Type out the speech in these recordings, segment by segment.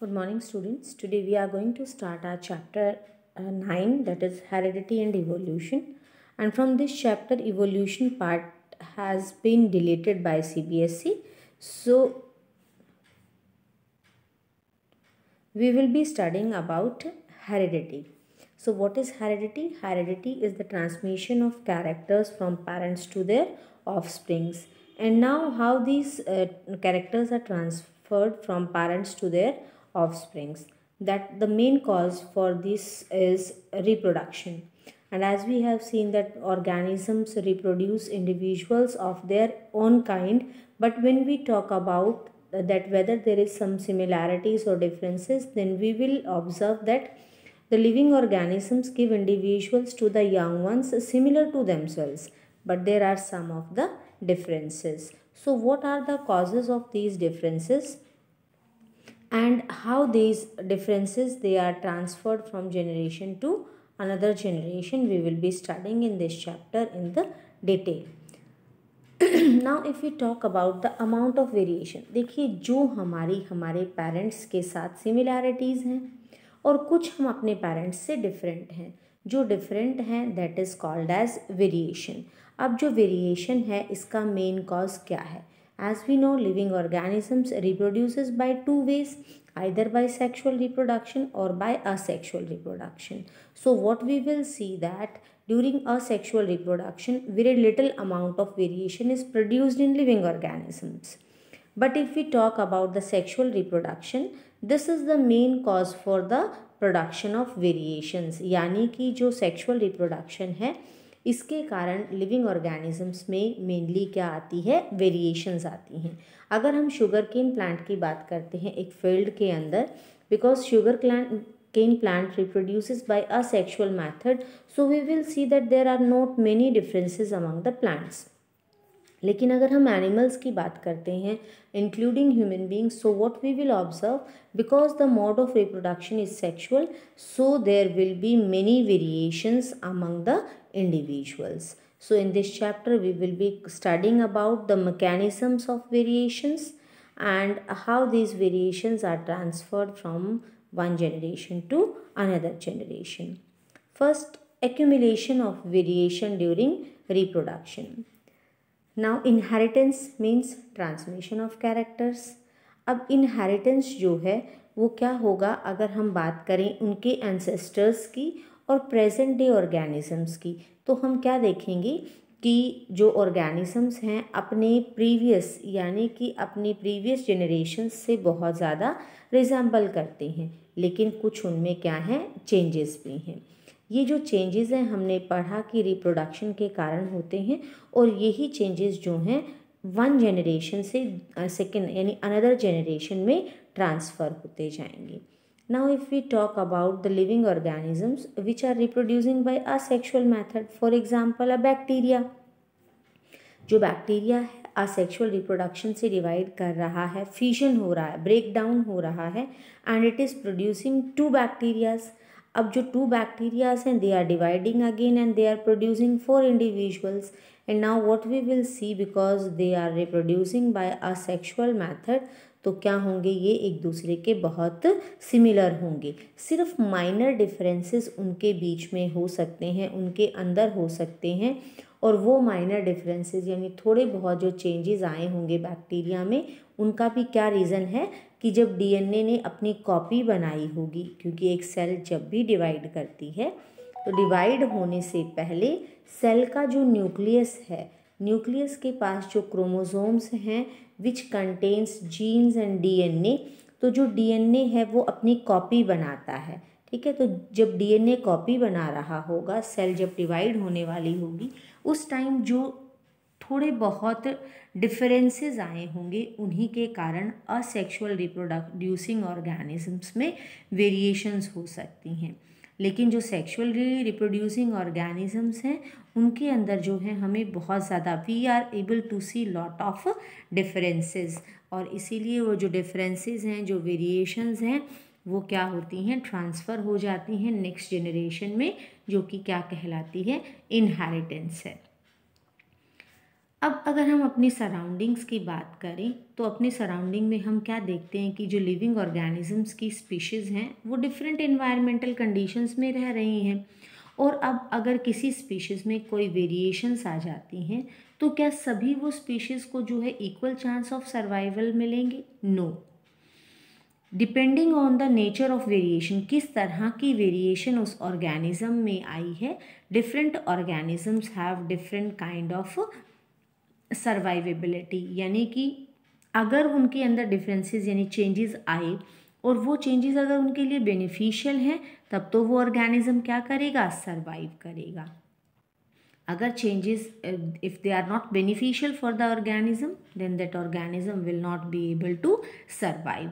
Good morning, students. Today we are going to start our chapter 9, that is heredity and evolution. And from this chapter, evolution part has been deleted by CBSE. So we will be studying about heredity. So what is heredity? Heredity is the transmission of characters from parents to their offsprings. And now how these characters are transferred from parents to their offsprings. That the main cause for this is reproduction. And as we have seen that organisms reproduce individuals of their own kind, but when we talk about that whether there is some similarities or differences, then we will observe that the living organisms give individuals to the young ones similar to themselves, but there are some of the differences. So what are the causes of these differences and how these differences they are transferred from generation to another generation, we will be studying in this chapter in the detail. Now if we talk about the amount of variation, देखिए जो हमारे parents के साथ similarities हैं और कुछ हम अपने पेरेंट्स से डिफरेंट हैं, जो डिफरेंट हैं that is called as variation. अब जो वेरिएशन है इसका मेन कॉज क्या है? As we know, living organisms reproduces by two ways, either by sexual reproduction or by asexual reproduction. So what we will see that during asexual reproduction, very little amount of variation is produced in living organisms. But if we talk about the sexual reproduction, this is the main cause for the production of variations. यानी कि जो sexual reproduction है इसके कारण living organisms में mainly क्या आती है? वेरिएशंस आती हैं. अगर हम शुगर केन प्लांट की बात करते हैं एक फील्ड के अंदर, because sugar cane plant reproduces by asexual method, so we will see that there are not many differences among the plants. लेकिन अगर हम एनिमल्स की बात करते हैं including human beings, so what we will observe, because the mode of reproduction is sexual, so there will be many variations among the individuals. So in this chapter we will be studying about the mechanisms of variations and how these variations are transferred from one generation to another generation. First, accumulation of variation during reproduction. Now inheritance means transmission of characters. अब inheritance जो है वो क्या होगा अगर हम बात करें उनके ancestors की और प्रेजेंट डे ऑर्गेनिजम्स की, तो हम क्या देखेंगे कि जो ऑर्गेनिजम्स हैं अपने प्रीवियस यानी कि अपनी प्रीवियस जनरेशन्स से बहुत ज़्यादा रिजेंबल करते हैं, लेकिन कुछ उनमें क्या हैं? चेंजेस भी हैं. ये जो चेंजेस हैं हमने पढ़ा कि रिप्रोडक्शन के कारण होते हैं और यही चेंजेस जो हैं वन जनरेशन से सेकेंड यानी अनदर जनरेशन में ट्रांसफ़र होते जाएंगे. Now if we talk about the living organisms which are reproducing by asexual method, for example a bacteria, जो बैक्टीरिया है asexual reproduction से डिवाइड कर रहा है, फिजन हो रहा है, ब्रेक डाउन हो रहा है and it is producing two bacterias. अब जो टू बैक्टीरियाज हैं they are dividing again and they are producing 4 individuals. And now what we will see, because they are reproducing by asexual method, तो क्या होंगे? ये एक दूसरे के बहुत सिमिलर होंगे. सिर्फ माइनर डिफरेंसेस उनके बीच में हो सकते हैं, उनके अंदर हो सकते हैं, और वो माइनर डिफरेंसेस यानी थोड़े बहुत जो चेंजेस आए होंगे बैक्टीरिया में, उनका भी क्या रीज़न है कि जब डीएनए ने अपनी कॉपी बनाई होगी, क्योंकि एक सेल जब भी डिवाइड करती है तो डिवाइड होने से पहले सेल का जो न्यूक्लियस है, न्यूक्लियस के पास जो क्रोमोसोम्स हैं which contains genes and DNA, तो जो डीएनए है वो अपनी कॉपी बनाता है. ठीक है, तो जब डीएनए कॉपी बना रहा होगा, सेल जब डिवाइड होने वाली होगी, उस टाइम जो थोड़े बहुत डिफरेंसेस आए होंगे उन्हीं के कारण असेक्सुअल रिप्रोड्यूसिंग ऑर्गेनिजम्स में वेरिएशंस हो सकती हैं. लेकिन जो सेक्सुअली रिप्रोड्यूसिंग ऑर्गेनिजम्स हैं उनके अंदर जो है हमें बहुत ज़्यादा we are able to see lot of differences, और इसीलिए वो जो डिफरेंसेस हैं, जो वेरिएशंस हैं, वो क्या होती हैं? ट्रांसफ़र हो जाती हैं नेक्स्ट जनरेशन में, जो कि क्या कहलाती है? इनहेरिटेंस है. अब अगर हम अपनी सराउंडिंग्स की बात करें तो अपने सराउंडिंग में हम क्या देखते हैं कि जो लिविंग ऑर्गेनिजम्स की स्पीशीज़ हैं वो डिफरेंट एनवायरमेंटल कंडीशंस में रह रही हैं। और अब अगर किसी स्पीशीज़ में कोई वेरिएशंस आ जाती हैं तो क्या सभी वो स्पीशीज़ को जो है इक्वल चांस ऑफ सर्वाइवल मिलेंगे? No. Depending on the nature of variation, किस तरह की वेरिएशन उस ऑर्गेनिज्म में आई है, different organisms have different kind of survivability. यानी कि अगर उनके अंदर डिफरेंसेस यानी चेंजेस आए और वो चेंजेस अगर उनके लिए बेनिफिशियल हैं तब तो वो ऑर्गेनिज्म क्या करेगा? सर्वाइव करेगा। अगर changes if they are not beneficial for the organism then that organism will not be able to survive.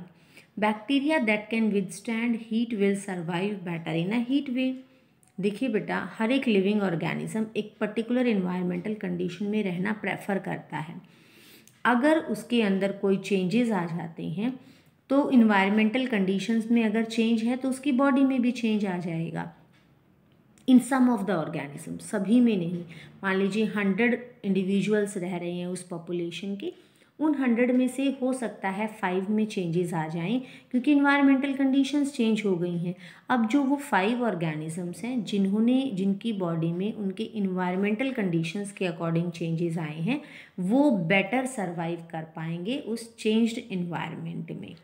Bacteria that can withstand heat will survive better in a heat wave. देखिए बेटा, हर एक living organism एक particular environmental condition में रहना prefer करता है। अगर उसके अंदर कोई चेंजेस आ जाते हैं तो इन्वायरमेंटल कंडीशंस में अगर चेंज है तो उसकी बॉडी में भी चेंज आ जाएगा। इन सम ऑफ द ऑर्गेनिज्म, सभी में नहीं। मान लीजिए 100 इंडिविजुअल्स रह रहे हैं उस पॉपुलेशन के, उन 100 में से हो सकता है 5 में चेंजेस आ जाएं क्योंकि इन्वायरमेंटल कंडीशंस चेंज हो गई हैं। अब जो वो 5 ऑर्गेनिजम्स हैं जिनकी बॉडी में उनके इन्वायरमेंटल कंडीशंस के अकॉर्डिंग चेंजेस आए हैं वो बेटर सर्वाइव कर पाएंगे उस चेंज्ड इन्वायरमेंट में।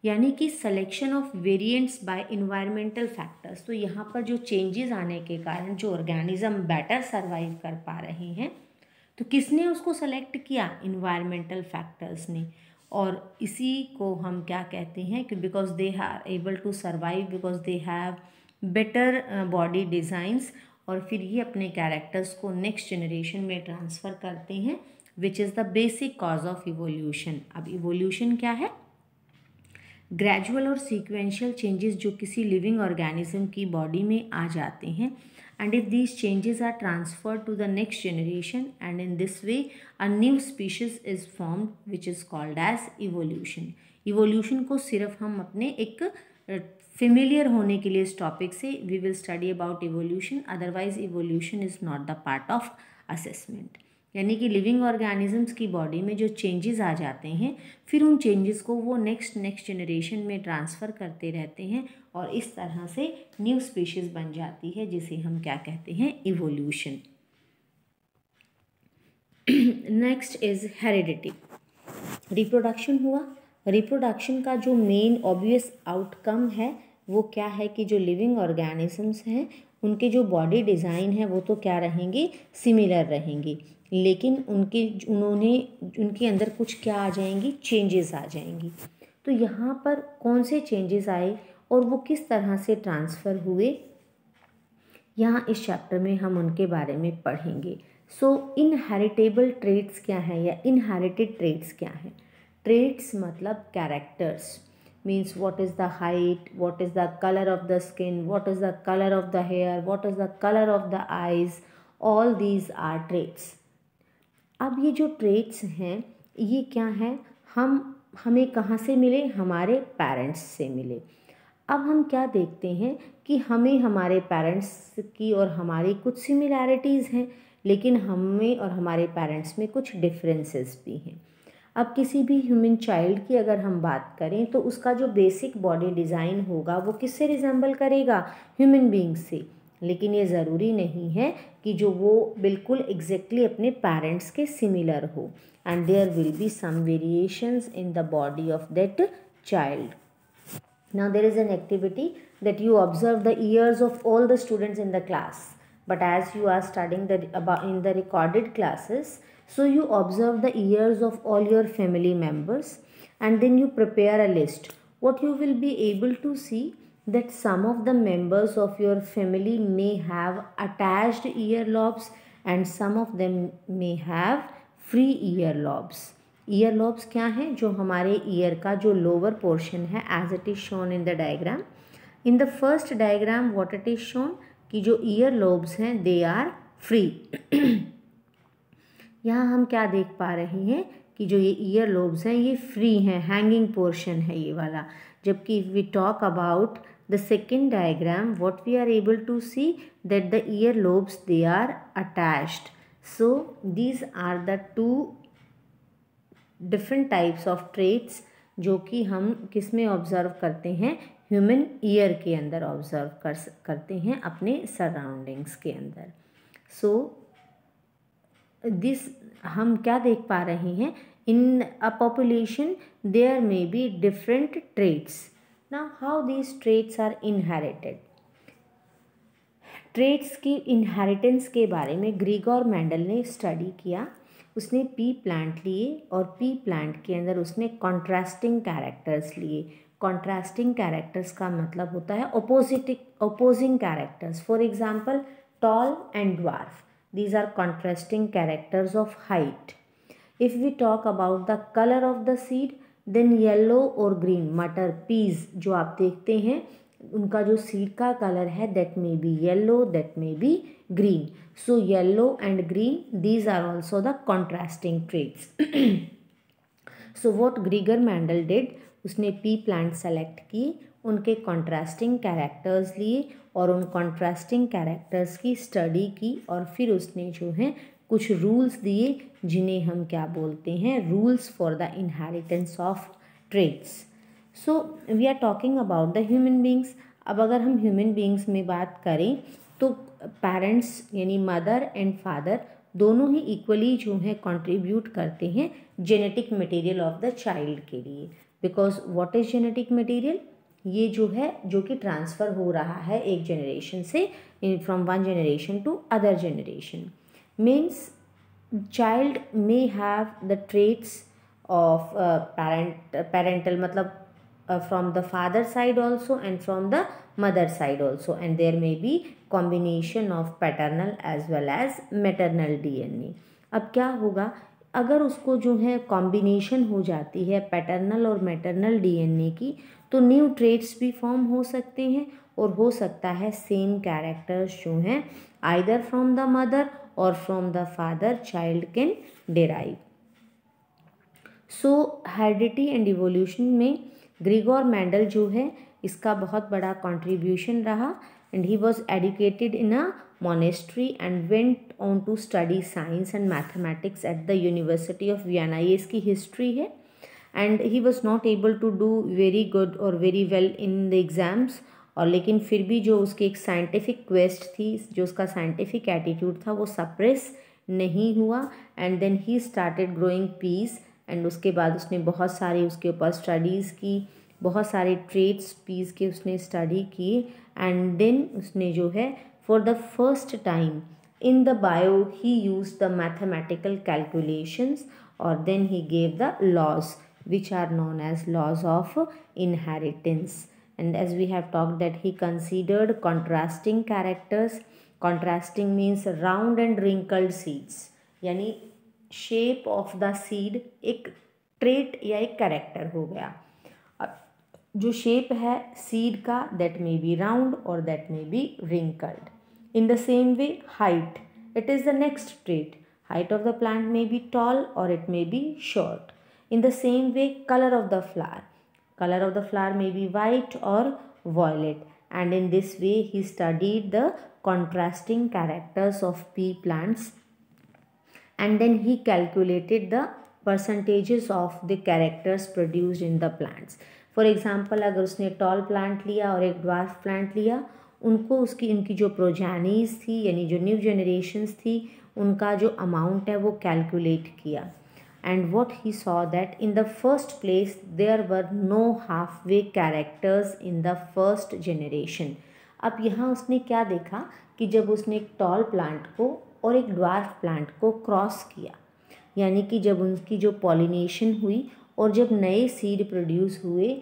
यानी कि selection of variants by environmental factors. तो यहाँ पर जो चेंजेस आने के कारण जो ऑर्गेनिज्म बेटर सर्वाइव कर पा रहे हैं तो किसने उसको सेलेक्ट किया? इन्वायरमेंटल फैक्टर्स ने। और इसी को हम क्या कहते हैं कि because they are able to survive because they have better body designs, और फिर ये अपने कैरेक्टर्स को नेक्स्ट जनरेशन में ट्रांसफ़र करते हैं which is the basic cause of evolution. अब इवोल्यूशन क्या है? ग्रेजुअल और सीक्वेंशियल चेंजेस जो किसी लिविंग ऑर्गेनिज्म की बॉडी में आ जाते हैं and if these changes are transferred to the next generation and in this way a new species is formed which is called as evolution। evolution को सिर्फ हम अपने एक फेमिलियर होने के लिए इस टॉपिक से we will study about evolution, otherwise evolution is not the part of assessment। यानी कि लिविंग ऑर्गेनिजम्स की बॉडी में जो चेंजेस आ जाते हैं फिर उन चेंजेस को वो नेक्स्ट जनरेशन में ट्रांसफ़र करते रहते हैं और इस तरह से न्यू स्पीशीज़ बन जाती है जिसे हम क्या कहते हैं? Evolution. Next is heredity. Reproduction हुआ। रिप्रोडक्शन का जो मेन ऑब्वियस आउटकम है वो क्या है कि जो लिविंग ऑर्गेनिजम्स हैं उनके जो बॉडी डिज़ाइन है वो तो क्या रहेंगे? सिमिलर रहेंगे, लेकिन उनके अंदर कुछ क्या आ जाएंगी? चेंजेस आ जाएंगी। तो यहाँ पर कौन से चेंजेस आए और वो किस तरह से ट्रांसफ़र हुए, यहाँ इस चैप्टर में हम उनके बारे में पढ़ेंगे। सो इनहेरिटेबल ट्रेट्स क्या है या इनहेरिटेड ट्रेट्स क्या है? ट्रेट्स मतलब characters, means what is the height, what is the color of the skin, what is the color of the hair, what is the color of the eyes, all these are traits। अब ये जो traits हैं ये क्या है? हमें कहाँ से मिले? हमारे पेरेंट्स से मिले। अब हम क्या देखते हैं कि हमें हमारे पेरेंट्स की और हमारी कुछ सिमिलैरिटीज़ हैं लेकिन हमें और हमारे पेरेंट्स में कुछ डिफरेंसेस भी हैं। अब किसी भी ह्यूमन चाइल्ड की अगर हम बात करें तो उसका जो बेसिक बॉडी डिज़ाइन होगा वो किससे रिजेंबल करेगा? ह्यूमन बीइंग से। लेकिन ये ज़रूरी नहीं है कि जो वो बिल्कुल एग्जैक्टली अपने पेरेंट्स के सिमिलर हो, and there will be some variations in the body of that child. Now there is an activity that you observe the ears of all the students in the class, but as you are studying in the recorded classes, so you observe the ears of all your family members and then you prepare a list. What you will be able to see that some of the members of your family may have attached earlobes and some of them may have free earlobes। Ear lobes क्या हैं? जो हमारे ear का जो lower portion है as it is shown in the diagram. In the first diagram what it is shown कि जो year lobes हैं दे आर फ्री। यहाँ हम क्या देख पा रहे हैं कि जो ये ईयर लॉब्स हैं ये फ्री हैं, हैंगिंग पोर्शन है ये वाला। जबकि if we talk about the second diagram what we are able to see that the ear lobes they are attached. So these are the two different types of traits जो कि हम किस में observe करते हैं, ह्यूमन ईयर के अंदर observe करते हैं अपने सराउंडिंग्स के अंदर। सो दिस हम क्या देख पा रहे हैं, in a population there may be different traits. Now how these traits are inherited. Traits की इनहेरिटेंस के बारे में ग्रीगोर मेंडल ने स्टडी किया। उसने पी प्लांट लिए और पी प्लांट के अंदर उसने कॉन्ट्रास्टिंग कैरेक्टर्स लिए। कॉन्ट्रास्टिंग कैरेक्टर्स का मतलब होता है opposing characters. For example tall and dwarf, these are contrasting characters of height. If we talk about the color of the seed, then yellow और green, मटर, peas जो आप देखते हैं उनका जो सीड का कलर है that may be yellow, that may be green. So yellow and green, these are also the contrasting traits. So what Gregor Mendel did, उसने पी प्लांट सेलेक्ट किए, उनके कॉन्ट्रास्टिंग कैरेक्टर्स लिए और उन कॉन्ट्रास्टिंग कैरेक्टर्स की study की और फिर उसने जो है कुछ रूल्स दिए जिन्हें हम क्या बोलते हैं, rules for the inheritance of traits. So we are talking about the human beings. अब अगर हम ह्यूमन बींग्स में बात करें तो पेरेंट्स यानी मदर एंड फादर दोनों ही इक्वली जो है कंट्रीब्यूट करते हैं genetic material of the child के लिए। Because what is genetic material, ये जो है जो कि ट्रांसफ़र हो रहा है एक जनरेशन से from one generation to other generation. Means child may have the traits of parental मतलब from the father side also and from the mother side also, and there may be combination of paternal as well as maternal DNA। अब क्या होगा अगर उसको जो है combination हो जाती है पैटर्नल और मैटरनल DNA की, तो न्यू ट्रेट्स भी फॉर्म हो सकते हैं और हो सकता है सेम कैरेक्टर्स जो हैं आइदर फ्रॉम द मदर और from the father child can derive. So heredity and evolution में ग्रीगोर मेंडल जो है इसका बहुत बड़ा कंट्रीब्यूशन रहा। And he was educated in a monastery and went on to study science and mathematics at the university of Vienna. ये इसकी history है। And he was not able to do very good और very well in the exams, और लेकिन फिर भी जो उसकी एक साइंटिफिक क्वेस्ट थी, जो उसका साइंटिफिक एटीट्यूड था वो सप्रेस नहीं हुआ। And then he started growing peas, एंड उसके बाद उसने बहुत सारी उसके ऊपर स्टडीज़ की, बहुत सारे ट्रेट्स पीस के उसने स्टडी किए। एंड देन उसने जो है for the first time in the bio he use the mathematical calculations, और then he gave the laws which are known as laws of inheritance. And as we have talked that he considered contrasting characters. Contrasting means round and wrinkled seeds, यानी shape of the seed एक trait या एक character हो गया। जो shape है seed का that may be round और that may be wrinkled. In the same way height, it is the next trait. Height of the plant may be tall और it may be short. In the same way, color of the flower. Color of the flower may be white or violet. And in this way, he studied the contrasting characters of pea plants. And then he calculated the percentages of the characters produced in the plants. For example, अगर उसने tall plant लिया और एक dwarf plant लिया, उनको इनकी जो progenies थी यानी जो न्यू जनरेशन्स थी उनका जो अमाउंट है वो कैलकुलेट किया। And what he saw that in the first place there were no halfway characters in the first generation। अब यहाँ उसने क्या देखा कि जब उसने एक टॉल प्लांट को और एक ड्वार्फ प्लांट को क्रॉस किया, यानी कि जब उनकी जो पॉलिनेशन हुई और जब नए सीड प्रोड्यूस हुए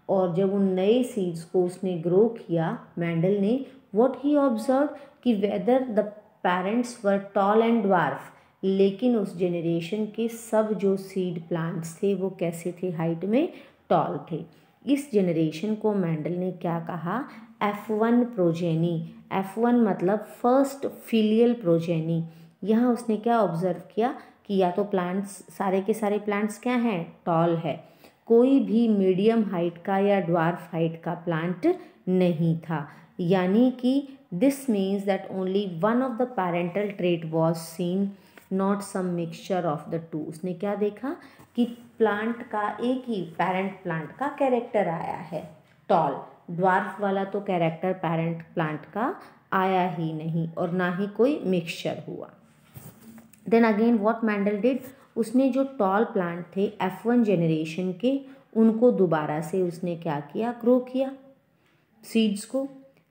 और जब उन नए सीड्स को उसने ग्रो किया, मेंडल ने व्हाट ही ऑब्जर्व कि whether the parents were tall and dwarf, लेकिन उस जेनरेशन के सब जो सीड प्लांट्स थे वो कैसे थे, हाइट में टॉल थे। इस जेनरेशन को मेंडल ने क्या कहा, F1 प्रोजेनी। F1 मतलब फर्स्ट फिलियल प्रोजेनी। यहाँ उसने क्या ऑब्जर्व किया कि या तो प्लांट्स सारे के सारे प्लांट्स क्या हैं, टॉल है, कोई भी मीडियम हाइट का या ड्वार्फ हाइट का प्लांट नहीं था। यानी कि this means that only one of the parental trait was seen not some mixture of the two. उसने क्या देखा कि प्लांट का एक ही पेरेंट प्लांट का कैरेक्टर आया है टॉल, ड्वार्फ वाला तो कैरेक्टर पेरेंट प्लांट का आया ही नहीं और ना ही कोई मिक्सचर हुआ। Then again what Mendel did, उसने जो टॉल प्लांट थे F1 जेनरेशन के, उनको दोबारा से उसने क्या किया, ग्रो किया सीड्स को।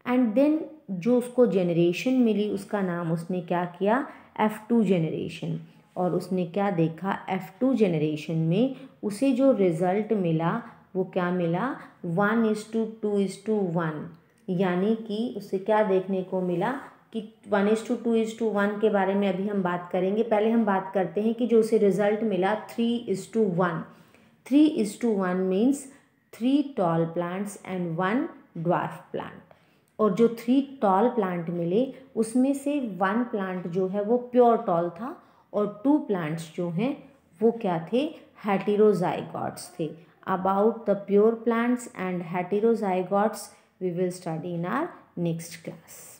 एंड देन जो उसको जेनरेशन मिली उसका नाम उसने क्या किया, F2 जेनरेशन। और उसने क्या देखा, F2 जेनरेशन में उसे जो रिज़ल्ट मिला वो क्या मिला, 1:2:1, यानी कि उसे क्या देखने को मिला कि 1:2:1 के बारे में अभी हम बात करेंगे। पहले हम बात करते हैं कि जो उसे रिज़ल्ट मिला 3:1। 3:1 means 3 tall plants and 1 dwarf plant. और जो 3 टॉल प्लांट मिले उसमें से 1 प्लांट जो है वो प्योर टॉल था और 2 प्लांट्स जो हैं वो क्या थे, हेटेरोजाइगोट्स थे। About the pure plants and heterozygotes we will study in our next class.